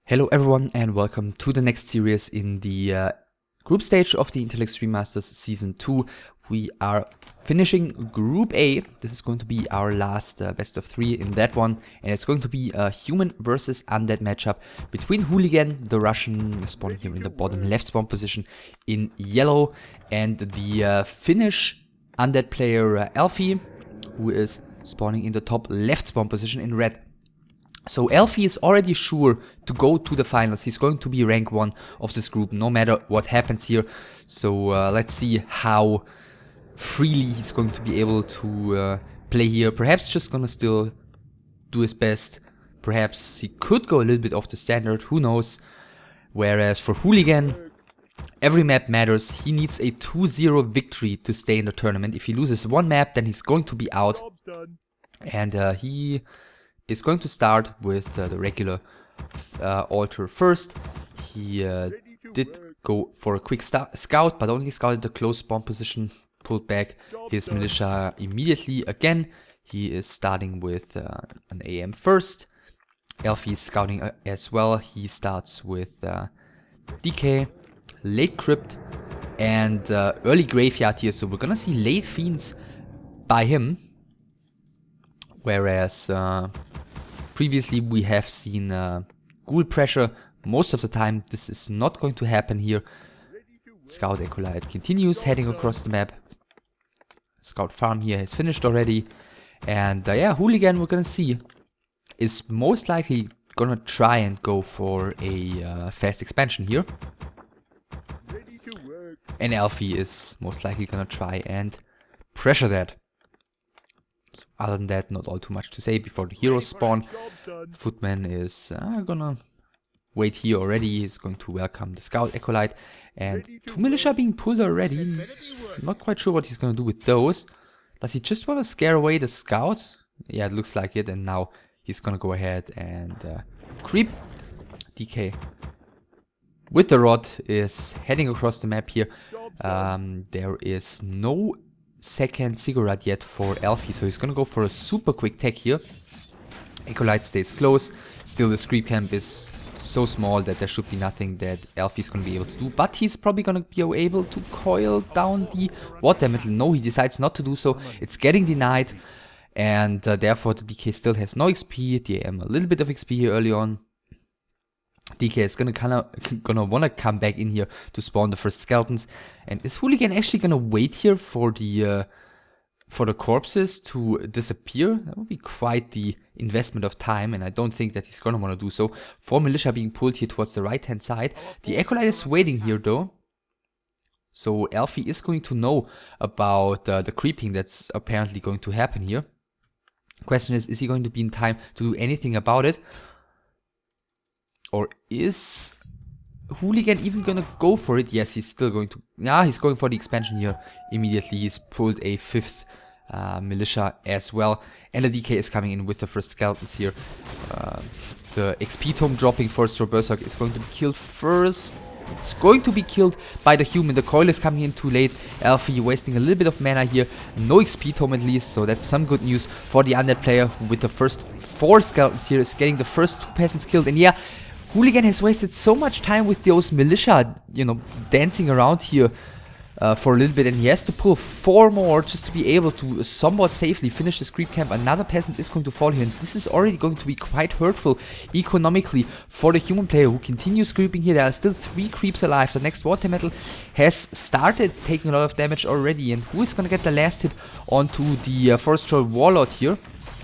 Hello everyone and welcome to the next series in the group stage of the Intel Extreme Masters Season 2. We are finishing Group A. This is going to be our last best of 3 in that one, and it's going to be a human versus undead matchup between Hooligan, the Russian, spawning here in the bottom left spawn position in yellow, and the Finnish undead player Alie, who is spawning in the top left spawn position in red. So Alie is already sure to go to the finals. He's going to be rank 1 of this group no matter what happens here. So let's see how freely he's going to be able to play here. Perhaps just gonna still do his best. Perhaps he could go a little bit off the standard, who knows. Whereas for Hooligan, every map matters. He needs a 2-0 victory to stay in the tournament. If he loses one map, then he's going to be out. And he is going to start with the regular altar first. He did go for a quick scout, but only scouted the close spawn position, pulled back his militia immediately again. He is starting with an AM first. Alie is scouting as well. He starts with DK, late crypt, and early graveyard here. So we're gonna see late fiends by him. Whereas previously we have seen ghoul pressure. Most of the time this is not going to happen here. Scout Acolyte continues heading across the map. Scout farm here has finished already. And yeah, Hooligan, we're gonna see, is most likely gonna try and go for a fast expansion here. And Alie is most likely gonna try and pressure that. Other than that, not all too much to say before the heroes spawn. Footman is gonna wait here already. He's going to welcome the Scout Acolyte. And 2 militia being pulled already. Not quite sure what he's gonna do with those. Does he just want to scare away the Scout? Yeah, it looks like it. And now he's gonna go ahead and creep. DK with the rod is heading across the map here. There is no second cigarette yet for Alie, so he's gonna go for a super quick tech here. Acolyte stays close. Still the creep camp is so small that there should be nothing that Alie is gonna be able to do, but he's probably gonna be able to coil down the water metal. No, he decides not to do so. It's getting denied, and therefore the DK still has no XP. The AM a little bit of XP here early on. DK is gonna wanna come back in here to spawn the first skeletons. And is Hooligan actually gonna wait here for the corpses to disappear? That would be quite the investment of time, and I don't think that he's gonna wanna do so. 4 militia being pulled here towards the right hand side. The Acolyte is waiting here though. So Alie is going to know about the creeping that's apparently going to happen here. Question is he going to be in time to do anything about it? Or is Hooligan even gonna go for it? Yes, he's still going to. Yeah, he's going for the expansion here immediately. He's pulled a 5th militia as well. And the DK is coming in with the first skeletons here. The XP tome dropping first. Berserk is going to be killed first. It's going to be killed by the human. The coil is coming in too late. Alie wasting a little bit of mana here. No XP tome at least, so that's some good news for the undead player who with the first 4 skeletons here is getting the first 2 peasants killed. And yeah, Hooligan has wasted so much time with those militia, you know, dancing around here for a little bit, and he has to pull 4 more just to be able to somewhat safely finish this creep camp. Another peasant is going to fall here, and this is already going to be quite hurtful economically for the human player who continues creeping here. There are still 3 creeps alive. The next water metal has started taking a lot of damage already, and who is going to get the last hit onto the Forest Troll Warlord here?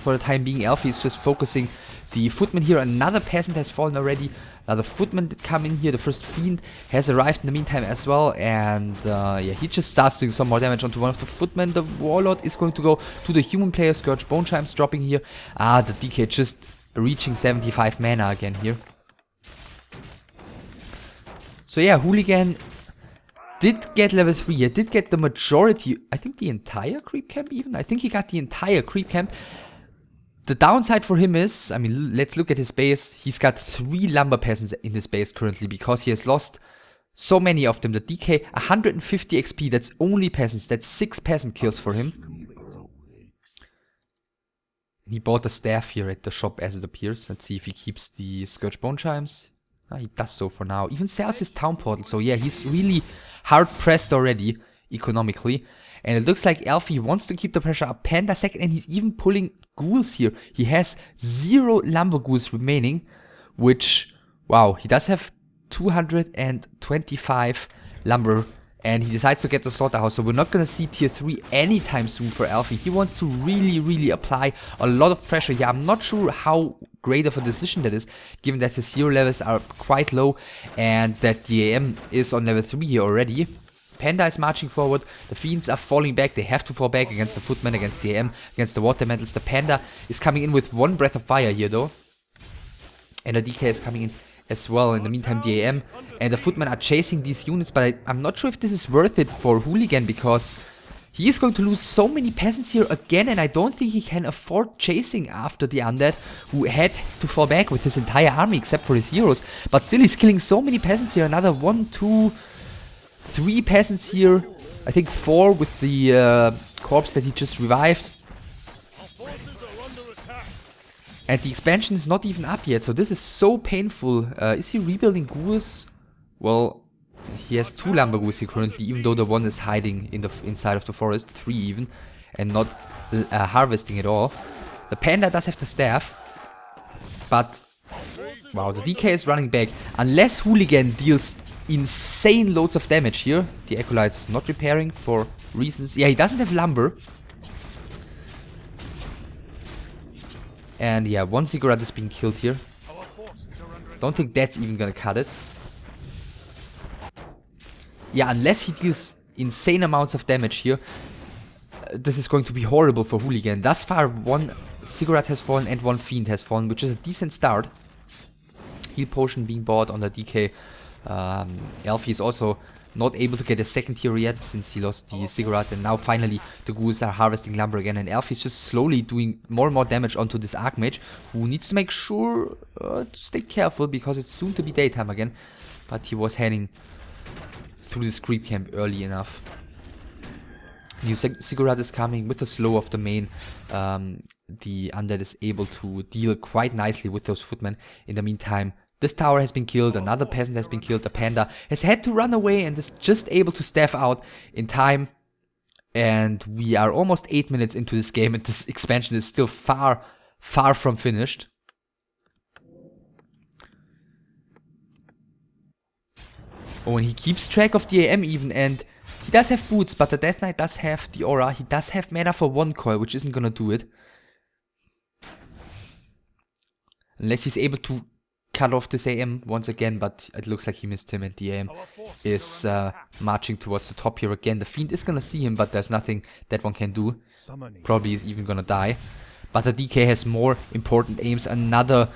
For the time being, Alie is just focusing the footman here. Another peasant has fallen already. Another footman did come in here. The first fiend has arrived in the meantime as well. And yeah, he just starts doing some more damage onto one of the footmen. The warlord is going to go to the human player. Scourge Bone Chimes dropping here. The DK just reaching 75 mana again here. So yeah, Hooligan did get level 3. He did get the majority. I think the entire creep camp even. I think he got the entire creep camp. The downside for him is, I mean, let's look at his base. He's got 3 lumber peasants in his base currently because he has lost so many of them. The DK, 150 XP, that's only peasants. That's 6 peasant kills for him. He bought a staff here at the shop as it appears. Let's see if he keeps the Scourge Bone Chimes. He does so for now. Even sells his town portal. So yeah, he's really hard pressed already, economically. And it looks like Alfie wants to keep the pressure up. Panda second, and he's even pulling ghouls here. He has 0 lumber ghouls remaining, which, wow, he does have 225 lumber. And he decides to get the slaughterhouse, so we're not gonna see tier 3 anytime soon for Alfie. He wants to really apply a lot of pressure. Yeah, I'm not sure how great of a decision that is, given that his hero levels are quite low and that the AM is on level 3 here already. Panda is marching forward, the Fiends are falling back, they have to fall back against the Footman, against the AM, against the Water Metals. The Panda is coming in with 1 Breath of Fire here though. And the DK is coming in as well. In the meantime, the AM and the Footmen are chasing these units, but I'm not sure if this is worth it for Hooligan, because he is going to lose so many peasants here again, and I don't think he can afford chasing after the Undead, who had to fall back with his entire army except for his heroes. But still, he's killing so many peasants here. Another 1, 2, 3 peasants here. I think 4 with the corpse that he just revived. And the expansion is not even up yet, so this is so painful. Is he rebuilding ghouls? Well, he has 2 lumber ghouls here currently, even though the one is hiding in the inside of the forest, 3 even, and not harvesting at all. The Panda does have the staff, but wow, the DK is running back. Unless Hooligan deals insane loads of damage here. The Acolyte's not repairing for reasons. Yeah, he doesn't have lumber. And yeah, 1 Ziggurat is being killed here. Don't think that's even gonna cut it. Yeah, unless he deals insane amounts of damage here, this is going to be horrible for Hooligan. Thus far, 1 Ziggurat has fallen and 1 Fiend has fallen, which is a decent start. Heal potion being bought on the DK. Alfie is also not able to get a second hero yet, since he lost the Ziggurat, and now finally the ghouls are harvesting lumber again, and Alfie is just slowly doing more and more damage onto this Archmage, who needs to make sure to stay careful, because it's soon to be daytime again. But he was heading through this creep camp early enough. New Ziggurat is coming with the slow of the main. The Undead is able to deal quite nicely with those Footmen. In the meantime, this tower has been killed, another peasant has been killed, the Panda has had to run away and is just able to staff out in time. And we are almost 8 minutes into this game, and this expansion is still far from finished. Oh, and he keeps track of the AM even, and he does have boots, but the Death Knight does have the aura. He does have mana for 1 coil, which isn't gonna do it. Unless he's able to cut off this AM once again, but it looks like he missed him, and the AM is marching towards the top here again. The Fiend is gonna see him, but there's nothing that one can do. Probably is even gonna die. But the DK has more important aims. Another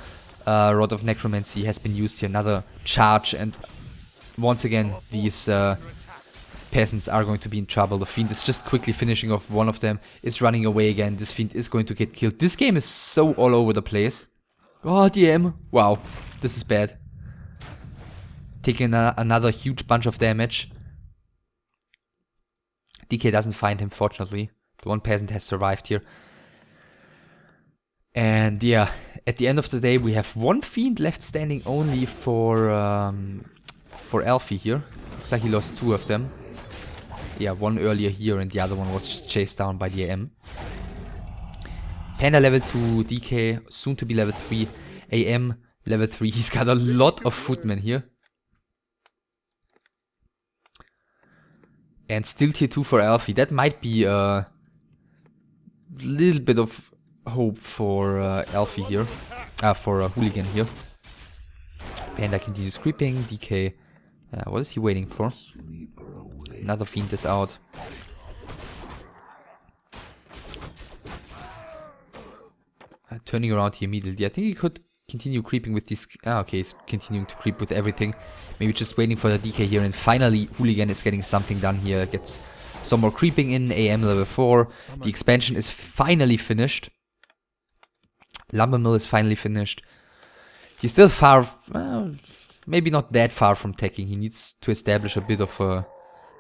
Rod of Necromancy has been used here, another charge, and once again these peasants are going to be in trouble. The Fiend is just quickly finishing off one of them, is running away again. This Fiend is going to get killed. This game is so all over the place. Oh, DM. Wow, this is bad. Taking another huge bunch of damage. DK doesn't find him, fortunately. The 1 peasant has survived here. And yeah, at the end of the day, we have 1 Fiend left standing only for Alfie here. Looks like he lost 2 of them. Yeah, 1 earlier here, and the other one was just chased down by the AM. Panda level 2, DK soon to be level 3, AM level 3. He's got a lot of Footmen here. And still tier 2 for Alfie. That might be a little bit of hope for Alfie here. For Hooligan here. Panda continues creeping. DK, what is he waiting for? Another Fiend is out. Turning around here immediately. I think he could continue creeping with these. Okay, he's continuing to creep with everything. Maybe just waiting for the DK here, and finally Hooligan is getting something done here. Gets some more creeping in. AM level 4. The expansion is finally finished. Lumber Mill is finally finished. He's still far, maybe not that far from teching. He needs to establish a bit of a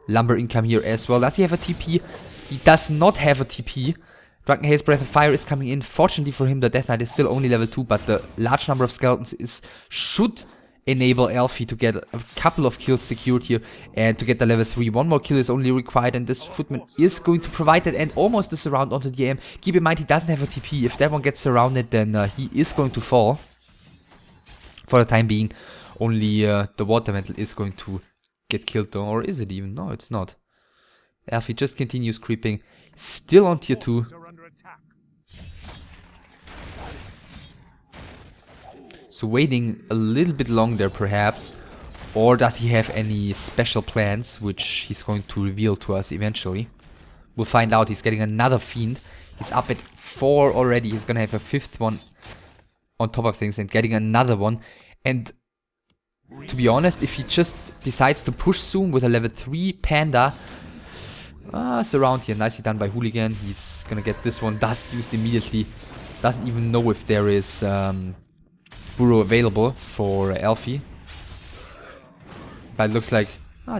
lumber income here as well. Does he have a TP? He does not have a TP. Drunken Haze Breath of Fire is coming in. Fortunately for him, the Death Knight is still only level 2, but the large number of skeletons should enable Elfie to get a couple of kills secured here, and to get the level 3. One more kill is only required, and this footman is going to provide that, and almost a surround onto the IEM. Keep in mind, he doesn't have a TP. If that one gets surrounded, then he is going to fall. For the time being, only the water mantle is going to get killed though, or is it even? No, it's not. Elfie just continues creeping, still on tier 2. So waiting a little bit longer perhaps, or does he have any special plans which he's going to reveal to us eventually? We'll find out. He's getting another fiend. He's up at 4 already. He's gonna have a 5th one on top of things and getting another one. And to be honest, if he just decides to push soon with a level 3 panda, surround here, nicely done by Hooligan. He's gonna get this one, dust used immediately. Doesn't even know if there is burrow available for Elfie. But it looks like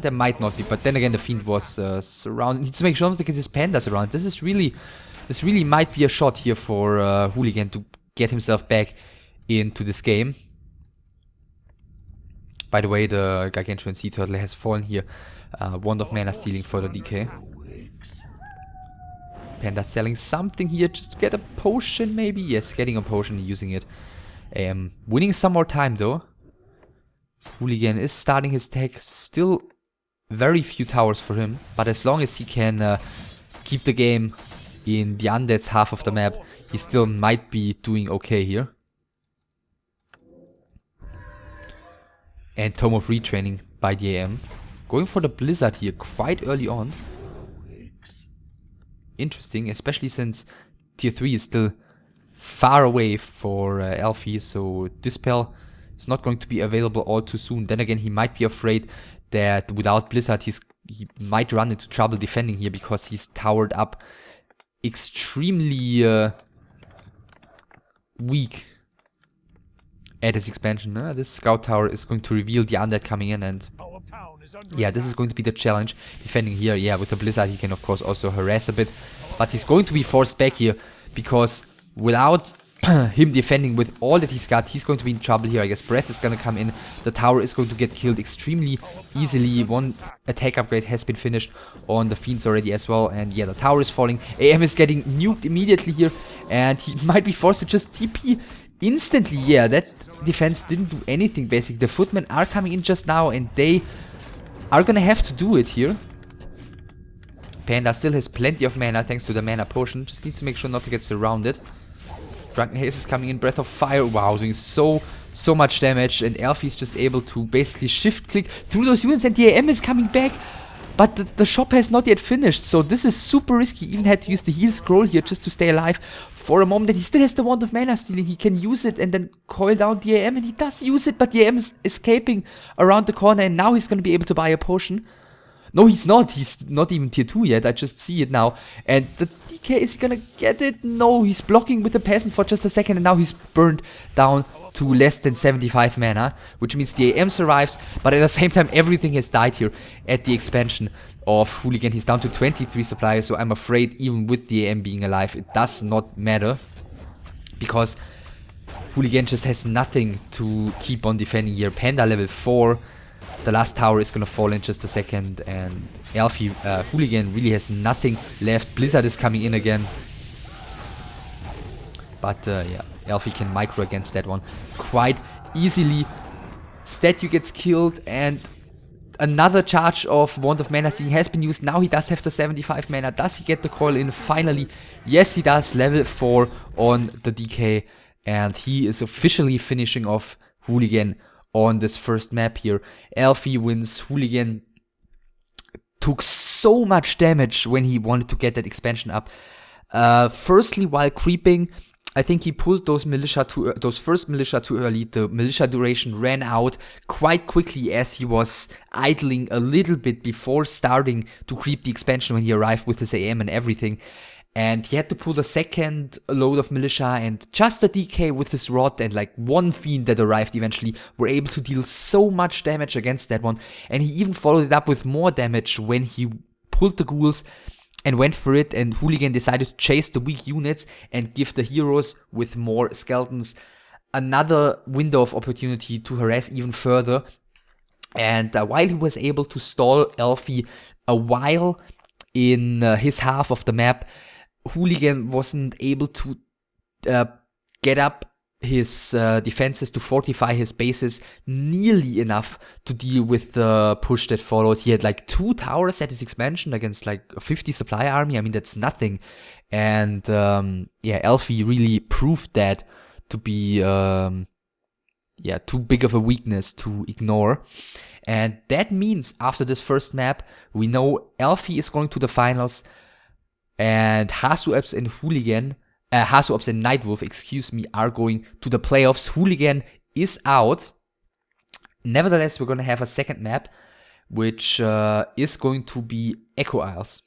there might not be. But then again, the fiend was surrounded. Needs to make sure not to get his pandas around. This really might be a shot here for Hooligan to get himself back into this game. By the way, the Gargantuan Sea Turtle has fallen here. Wand of Mana stealing for the DK. Panda selling something here just to get a potion maybe? Yes, getting a potion and using it. Winning some more time though. Hooligan is starting his tech. Still very few towers for him. But as long as he can keep the game in the Undead's half of the map, he still might be doing okay here. And Tome of Retraining by the IEM. Going for the Blizzard here quite early on. Interesting, especially since tier 3 is still far away for Elfie, so Dispel is not going to be available all too soon. Then again, he might be afraid that without Blizzard he might run into trouble defending here, because he's towered up extremely weak at his expansion. This Scout Tower is going to reveal the Undead coming in, and yeah, this is going to be the challenge. Defending here, yeah, with the Blizzard he can of course also harass a bit, but he's going to be forced back here, because without him defending with all that he's got, he's going to be in trouble here. I guess Breath is going to come in. The tower is going to get killed extremely easily. One attack upgrade has been finished on the Fiends already as well. And yeah, the tower is falling. IEM is getting nuked immediately here. And he might be forced to just TP instantly. Yeah, that defense didn't do anything basically. The footmen are coming in just now, and they are going to have to do it here. Panda still has plenty of mana thanks to the mana potion. Just needs to make sure not to get surrounded. Drunken Haze is coming in, Breath of Fire, wow, doing so much damage, and Elfie is just able to basically shift click through those units, and the IEM is coming back, but the shop has not yet finished, so this is super risky. He even had to use the heal scroll here just to stay alive for a moment, and he still has the Wand of Mana stealing. He can use it and then coil down the IEM, and he does use it, but the IEM is escaping around the corner, and now he's going to be able to buy a potion. No, he's not even tier 2 yet, I just see it now. And the DK, is he gonna get it? No, he's blocking with the Peasant for just a second, and now he's burned down to less than 75 mana, which means the IEM survives, but at the same time everything has died here at the expansion of Hooligan. He's down to 23 supply, so I'm afraid even with the IEM being alive, it does not matter, because Hooligan just has nothing to keep on defending here. Panda level 4. The last tower is gonna fall in just a second, and Elfie, Hooligan really has nothing left. Blizzard is coming in again. But yeah, Elfie can micro against that one quite easily. Statue gets killed, and another charge of Wand of Mana Stealing has been used. Now he does have the 75 mana. Does he get the coil in finally? Yes, he does. Level 4 on the DK, and he is officially finishing off Hooligan on this first map here. Elfie wins. Hooligan took so much damage when he wanted to get that expansion up. Firstly, while creeping, I think he pulled those first militia too early. The militia duration ran out quite quickly as he was idling a little bit before starting to creep the expansion when he arrived with his IEM and everything. And he had to pull the second load of militia, and just the DK with his rod and like one fiend that arrived eventually were able to deal so much damage against that one. And he even followed it up with more damage when he pulled the ghouls and went for it, and Hooligan decided to chase the weak units and give the heroes with more skeletons another window of opportunity to harass even further. And while he was able to stall Elfie a while in his half of the map, Hooligan wasn't able to get up his defenses to fortify his bases nearly enough to deal with the push that followed. He had like 2 towers at his expansion against like a 50 supply army. I mean, that's nothing. And yeah, Elfie really proved that to be too big of a weakness to ignore. And that means after this first map, we know Elfie is going to the finals, and Hasuops and Hasuops and Nightwolf, are going to the playoffs. Hooligan is out. Nevertheless, we're going to have a second map, which is going to be Echo Isles.